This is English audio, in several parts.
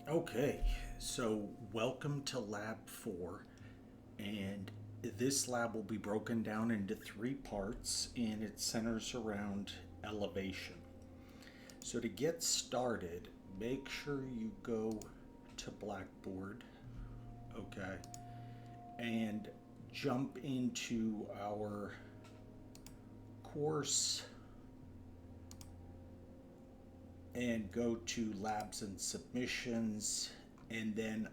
Okay, so welcome to Lab 4, and this lab will be broken down into three parts, and it centers around elevation. So to get started, make sure you go to Blackboard, okay, and jump into our course and go to Labs and Submissions, and then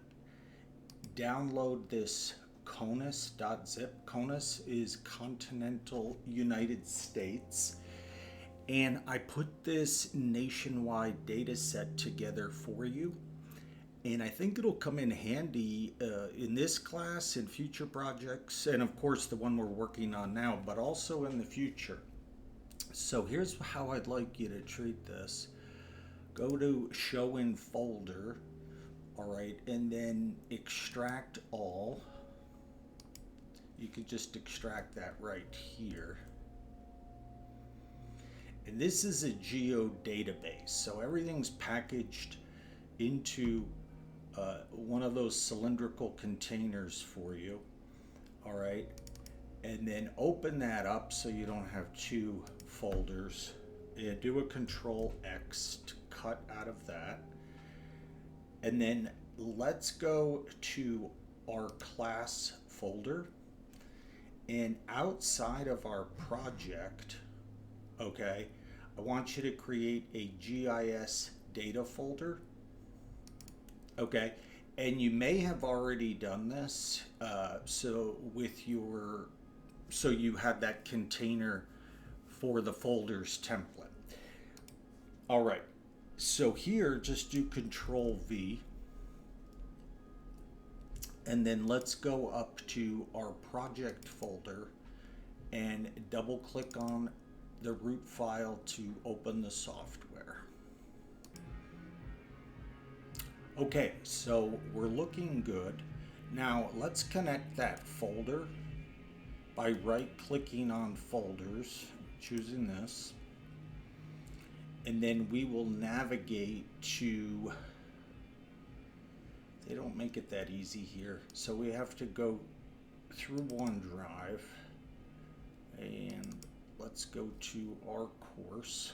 download this conus.zip. Conus is continental United States. And I put this nationwide data set together for you. And I think it'll come in handy in this class, in future projects, and of course the one we're working on now, but also in the future. So here's how I'd like you to treat this. Go to Show in Folder, all right, and then extract all. You could just extract that right here. And this is a geodatabase, so everything's packaged into one of those cylindrical containers for you, all right? And then open that up so you don't have two folders. And do a Control X to cut out of that. And then let's go to our class folder. And outside of our project, okay, I want you to create a GIS data folder. Okay, and you may have already done this. So you have that container for the folders template. All right, so here just do Control V, and then let's go up to our project folder and double click on the root file to open the software. Okay, so we're looking good. Now let's connect that folder by right clicking on folders, choosing this, and then we will navigate to, they don't make it that easy here, so we have to go through OneDrive, and let's go to our course,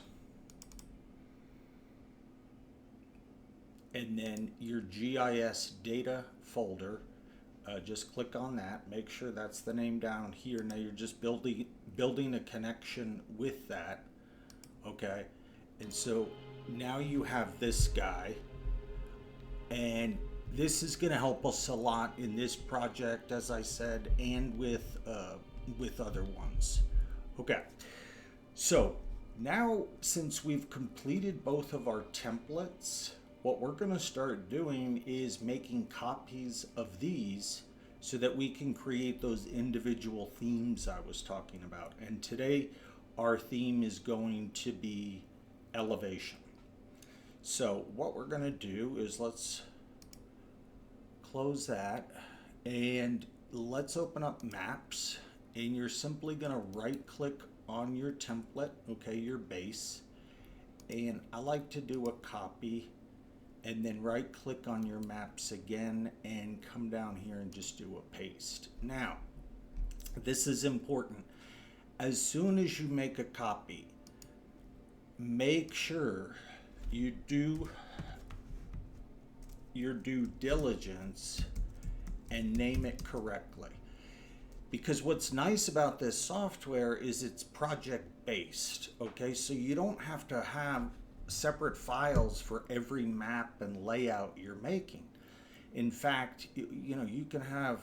and then your GIS data folder, just click on that, make sure that's the name down here. Now you're just building a connection with that, okay? And so now you have this guy, and this is going to help us a lot in this project, as I said, and with other ones. Okay, so now since we've completed both of our templates, what we're going to start doing is making copies of these so that we can create those individual themes I was talking about. And today our theme is going to be elevation. So what we're going to do is let's close that and let's open up maps, and you're simply going to right click on your template, okay, your base, and I like to do a copy and then right click on your maps again and come down here and just do a paste. Now this is important. As soon as you make a copy, make sure you do your due diligence and name it correctly. Because what's nice about this software is it's project based, okay? So you don't have to have separate files for every map and layout you're making. In fact, you can have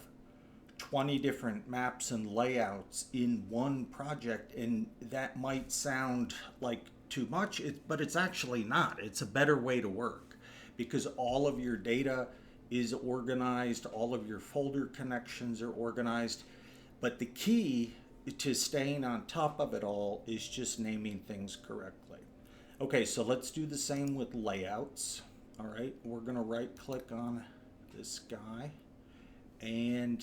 20 different maps and layouts in one project, and that might sound like too much, but it's actually not. It's a better way to work because all of your data is organized, all of your folder connections are organized, but the key to staying on top of it all is just naming things correctly. Okay, so let's do the same with layouts. All right, we're going to right click on this guy and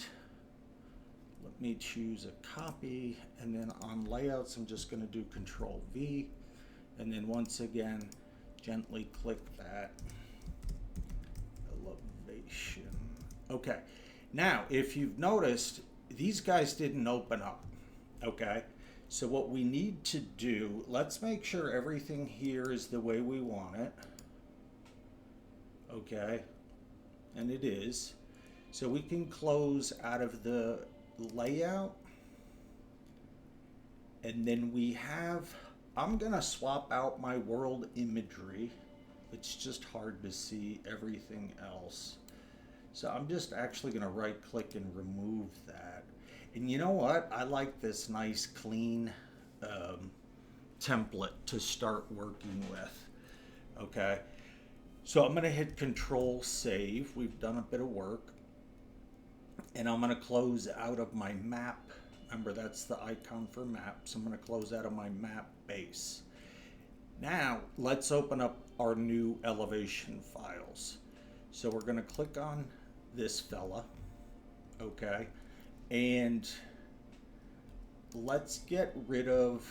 let me choose a copy, and then on layouts I'm just going to do Control V, and then once again gently click that, elevation. Okay, now if you've noticed, these guys didn't open up. Okay, so what we need to do, let's make sure everything here is the way we want it. Okay, and it is. So we can close out of the layout. And then we have, I'm gonna swap out my world imagery. It's just hard to see everything else. So I'm just actually gonna right click and remove that. And you know what? I like this nice clean template to start working with. Okay. So I'm gonna hit Control Save. We've done a bit of work. And I'm gonna close out of my map. Remember, that's the icon for map. So I'm gonna close out of my map base. Now, let's open up our new elevation files. So we're gonna click on this fella, okay? And let's get rid of,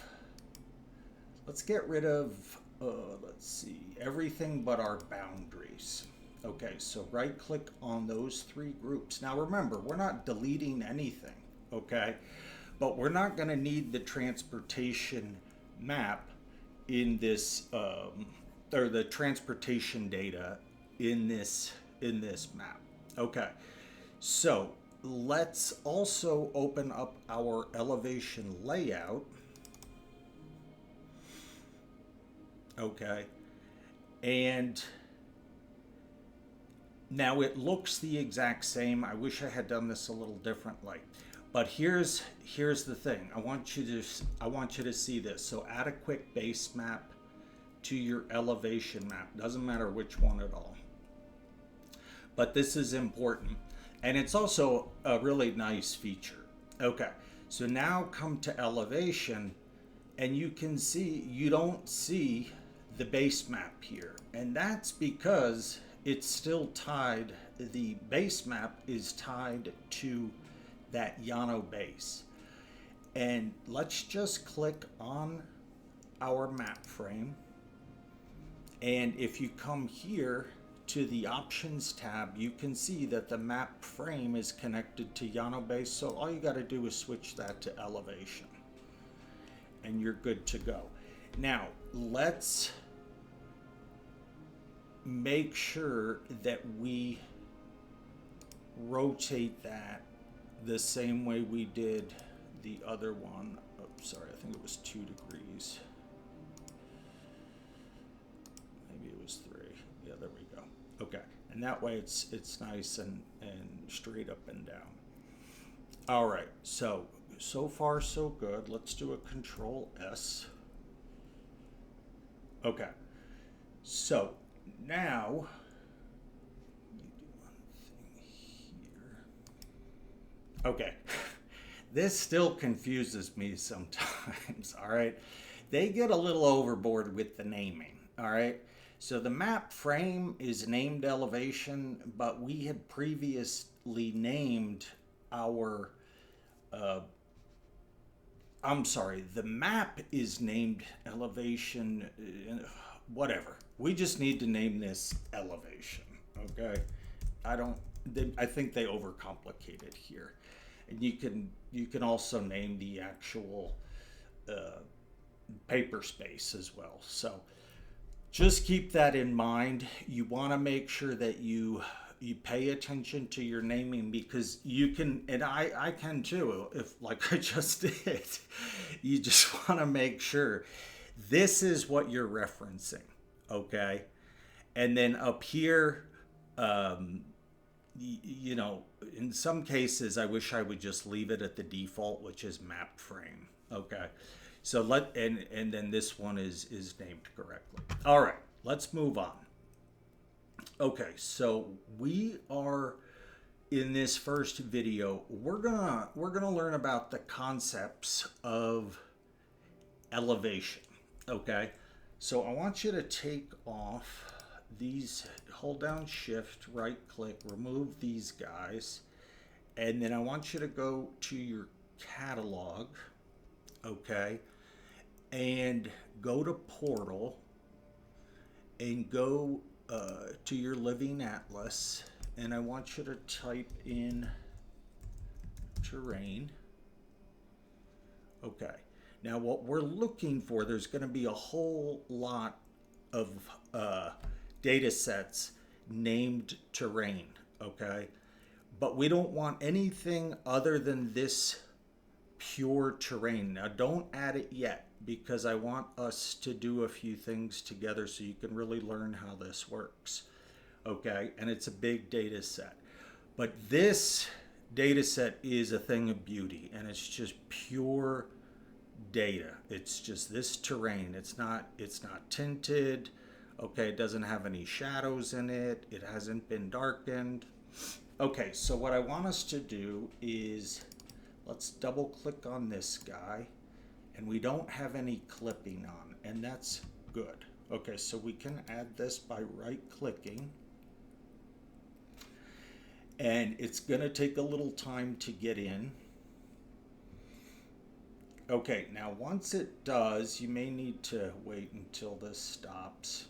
let's see, everything but our boundaries. Okay, so right click on those three groups. Now remember, we're not deleting anything, okay? But we're not gonna need the transportation map in this, or the transportation data in this map. Okay, so let's also open up our elevation layout. Okay, and now it looks the exact same. I wish I had done this a little differently. But here's the thing. I want you to see this. So add a quick base map to your elevation map. Doesn't matter which one at all. But this is important. And it's also a really nice feature. Okay. So now come to elevation and you can see you don't see the base map here. And that's because it's still tied, the base map is tied to that Yano base. And let's just click on our map frame. And if you come here to the options tab, you can see that the map frame is connected to Yano base. So all you got to do is switch that to elevation and you're good to go. Now let's make sure that we rotate that the same way we did the other one. Oh, sorry, I think it was 2 degrees. Maybe it was 3. Yeah, there we go. Okay, and that way it's nice and straight up and down. All right, so far so good. Let's do a Control S. Okay, so now okay, this still confuses me sometimes, all right? They get a little overboard with the naming, all right? So the map frame is named elevation, but we had previously named our, I'm sorry, the map is named elevation, whatever. We just need to name this elevation, okay? I think they overcomplicate it here. And you can also name the actual paper space as well. So just keep that in mind. You want to make sure that you pay attention to your naming, because you can, and I can too, if like I just did. You just want to make sure this is what you're referencing, okay? And then up here, you know, in some cases, I wish I would just leave it at the default, which is map frame. Okay, so and then this one is named correctly. All right, let's move on. Okay, so we are in this first video. We're gonna learn about the concepts of elevation. Okay, so I want you to take off these, hold down Shift, right click, remove these guys, and then I want you to go to your catalog, okay, and go to Portal and go to your Living Atlas, and I want you to type in terrain. Okay. Now what we're looking for, there's going to be a whole lot of data sets named terrain, okay? But we don't want anything other than this pure terrain. Now don't add it yet, because I want us to do a few things together so you can really learn how this works, okay? And it's a big data set. But this data set is a thing of beauty, and it's just pure data. It's just this terrain. It's not tinted, okay? It doesn't have any shadows in it. It hasn't been darkened. Okay, so what I want us to do is, let's double click on this guy, and we don't have any clipping on, and that's good. Okay, so we can add this by right clicking, and it's gonna take a little time to get in. Okay, now once it does, you may need to wait until this stops.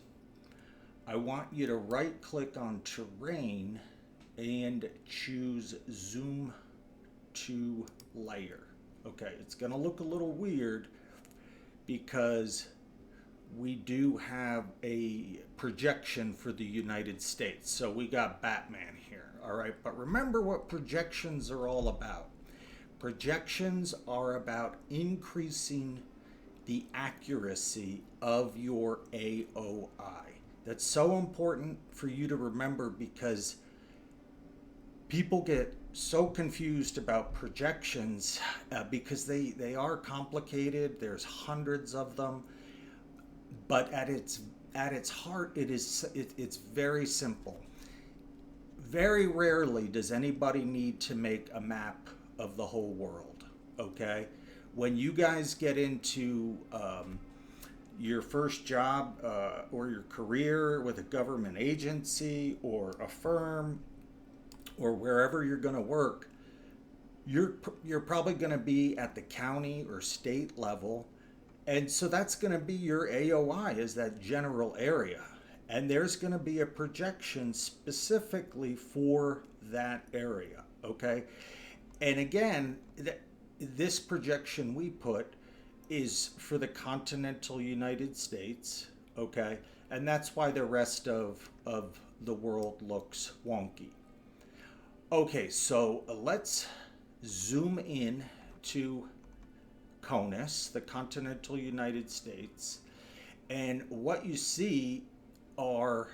I want you to right click on terrain and choose zoom to layer. Okay, it's gonna look a little weird because we do have a projection for the United States. So we got Batman here, all right? But remember what projections are all about. Projections are about increasing the accuracy of your AOI. That's so important for you to remember, because people get so confused about projections because they are complicated. There's hundreds of them, but at its heart, it's very simple. Very rarely does anybody need to make a map of the whole world, okay? When you guys get into your first job or your career with a government agency or a firm or wherever you're going to work, you're probably going to be at the county or state level, and so that's going to be your AOI, is that general area, and there's going to be a projection specifically for that area, okay? And again, this projection we put is for the continental United States, okay? And that's why the rest of the world looks wonky. Okay, so let's zoom in to CONUS, the continental United States, and what you see are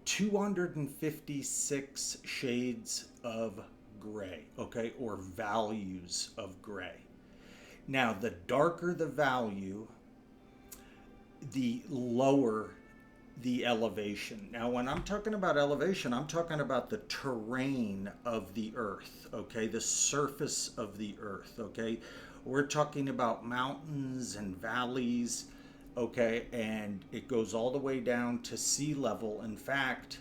256 shades of gray, okay, or values of gray. Now, the darker the value, the lower the elevation. Now, when I'm talking about elevation, I'm talking about the terrain of the earth, okay, the surface of the earth, okay. We're talking about mountains and valleys, okay, and it goes all the way down to sea level. In fact,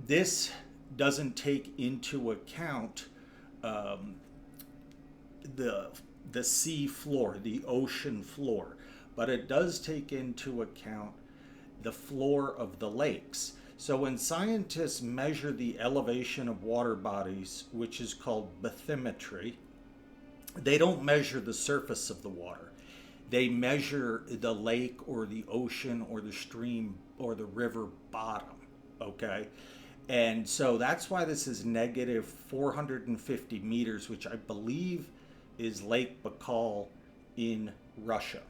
this doesn't take into account the sea floor, the ocean floor, but it does take into account the floor of the lakes. So when scientists measure the elevation of water bodies, which is called bathymetry, they don't measure the surface of the water. They measure the lake or the ocean or the stream or the river bottom, okay? And so that's why this is negative 450 meters, which I believe is Lake Baikal in Russia.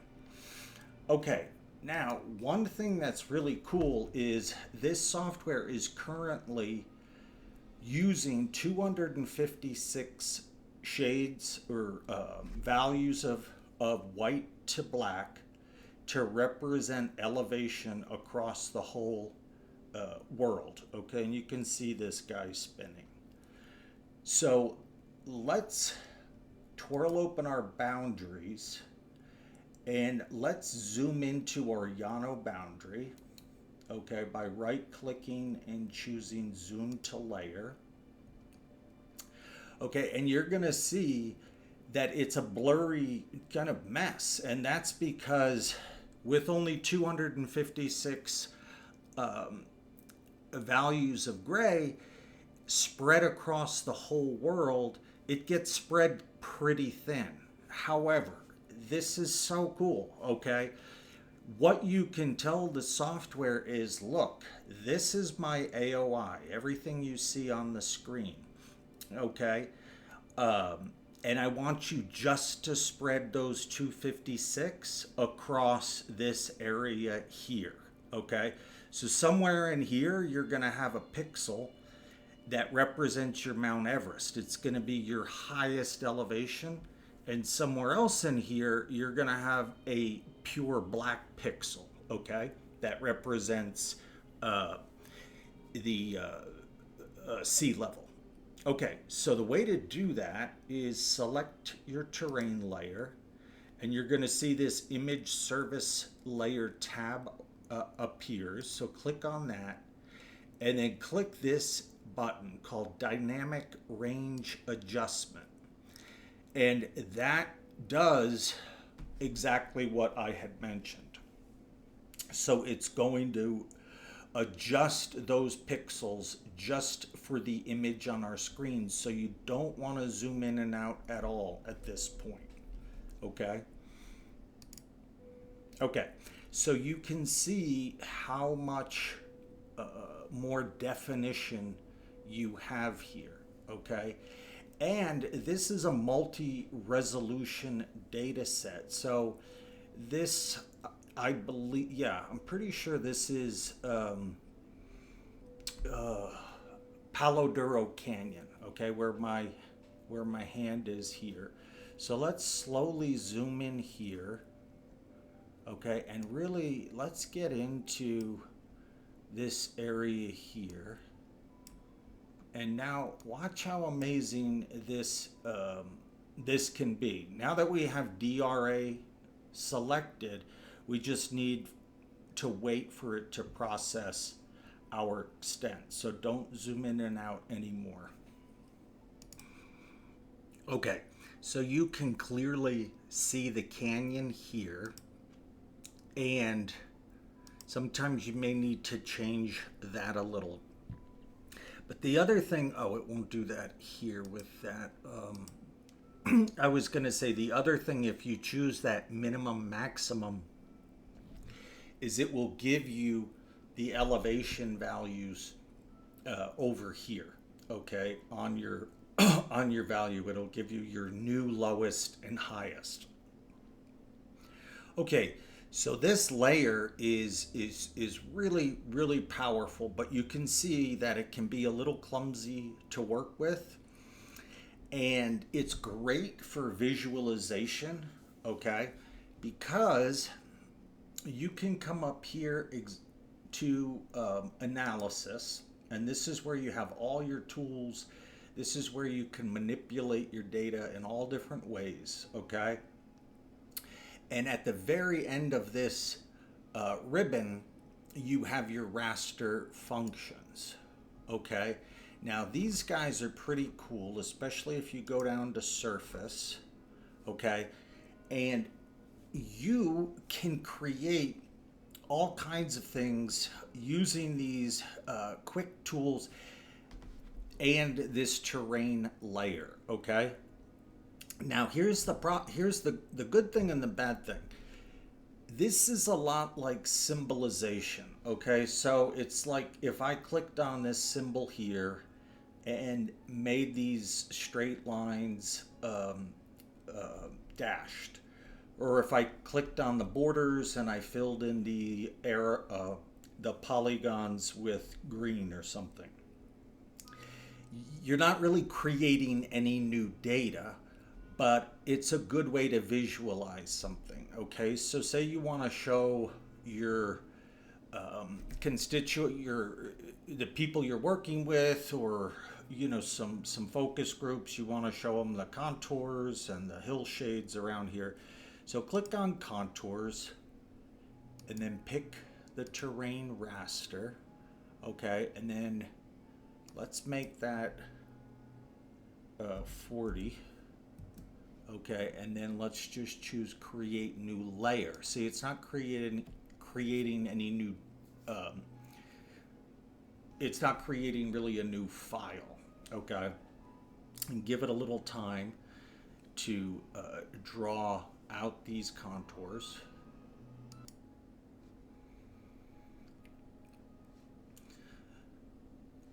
Okay, now one thing that's really cool is this software is currently using 256 shades or values of white to black to represent elevation across the whole world, okay? And you can see this guy spinning. So let's twirl open our boundaries and let's zoom into our Llano boundary, okay, by right-clicking and choosing Zoom to Layer. Okay, and you're gonna see that it's a blurry kind of mess, and that's because with only 256 values of gray spread across the whole world, it gets spread pretty thin. However, this is so cool, okay? What you can tell the software is, look, this is my AOI, everything you see on the screen, okay? And I want you just to spread those 256 across this area here, okay? So somewhere in here, you're gonna have a pixel that represents your Mount Everest. It's gonna be your highest elevation. And somewhere else in here, you're gonna have a pure black pixel, okay? That represents the sea level. Okay, so the way to do that is select your terrain layer, and you're gonna see this image service layer tab appears. So click on that, and then click this button called Dynamic Range Adjustment. And that does exactly what I had mentioned. So it's going to adjust those pixels just for the image on our screen. So you don't want to zoom in and out at all at this point. Okay? Okay, so you can see how much more definition you have here. Okay? And this is a multi-resolution data set. So this, I believe, yeah, I'm pretty sure this is Palo Duro Canyon, okay, where my hand is here. So let's slowly zoom in here, okay, and really let's get into this area here. And now watch how amazing this this can be. Now that we have DRA selected, we just need to wait for it to process our extent. So don't zoom in and out anymore. Okay, so you can clearly see the canyon here, and sometimes you may need to change that a little. But the other thing, oh, it won't do that here with that. I was going to say the other thing, if you choose that minimum maximum, is it will give you the elevation values over here, okay, on your on your value. It'll give you your new lowest and highest. Okay. So this layer is really, really powerful, but you can see that it can be a little clumsy to work with. And it's great for visualization, okay? Because you can come up here to analysis, and this is where you have all your tools. This is where you can manipulate your data in all different ways, okay? And at the very end of this ribbon, you have your raster functions, okay? Now, these guys are pretty cool, especially if you go down to surface, okay? And you can create all kinds of things using these quick tools and this terrain layer, okay? Now here's the good thing and the bad thing. This is a lot like symbolization, okay? So it's like if I clicked on this symbol here and made these straight lines dashed, or if I clicked on the borders and I filled in the polygons with green or something. You're not really creating any new data, but it's a good way to visualize something, okay? So say you want to show your the people you're working with, or, you know, some focus groups, you want to show them the contours and the hill shades around here. So click on contours, and then pick the terrain raster, okay? And then let's make that 40. Okay, and then let's just choose create new layer. See, it's not creating any new it's not creating really a new file, okay? And give it a little time to draw out these contours.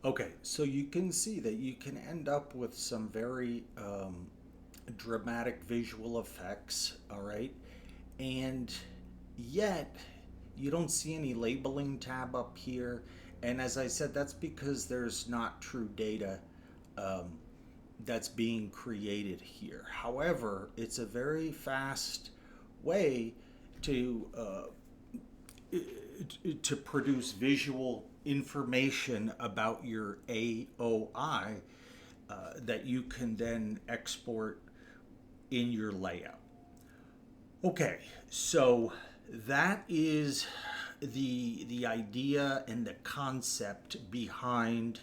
Okay, so you can see that you can end up with some very dramatic visual effects, all right? And yet, you don't see any labeling tab up here. And as I said, that's because there's not true data um, that's being created here. However, it's a very fast way to produce visual information about your AOI that you can then export in your layout. Okay, so that is the idea and the concept behind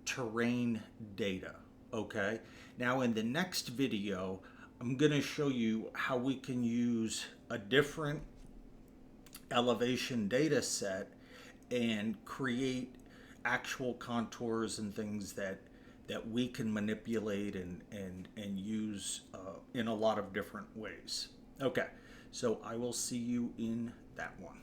terrain data. Okay, now in the next video, I'm going to show you how we can use a different elevation data set and create actual contours and things that we can manipulate and use in a lot of different ways. Okay, so I will see you in that one.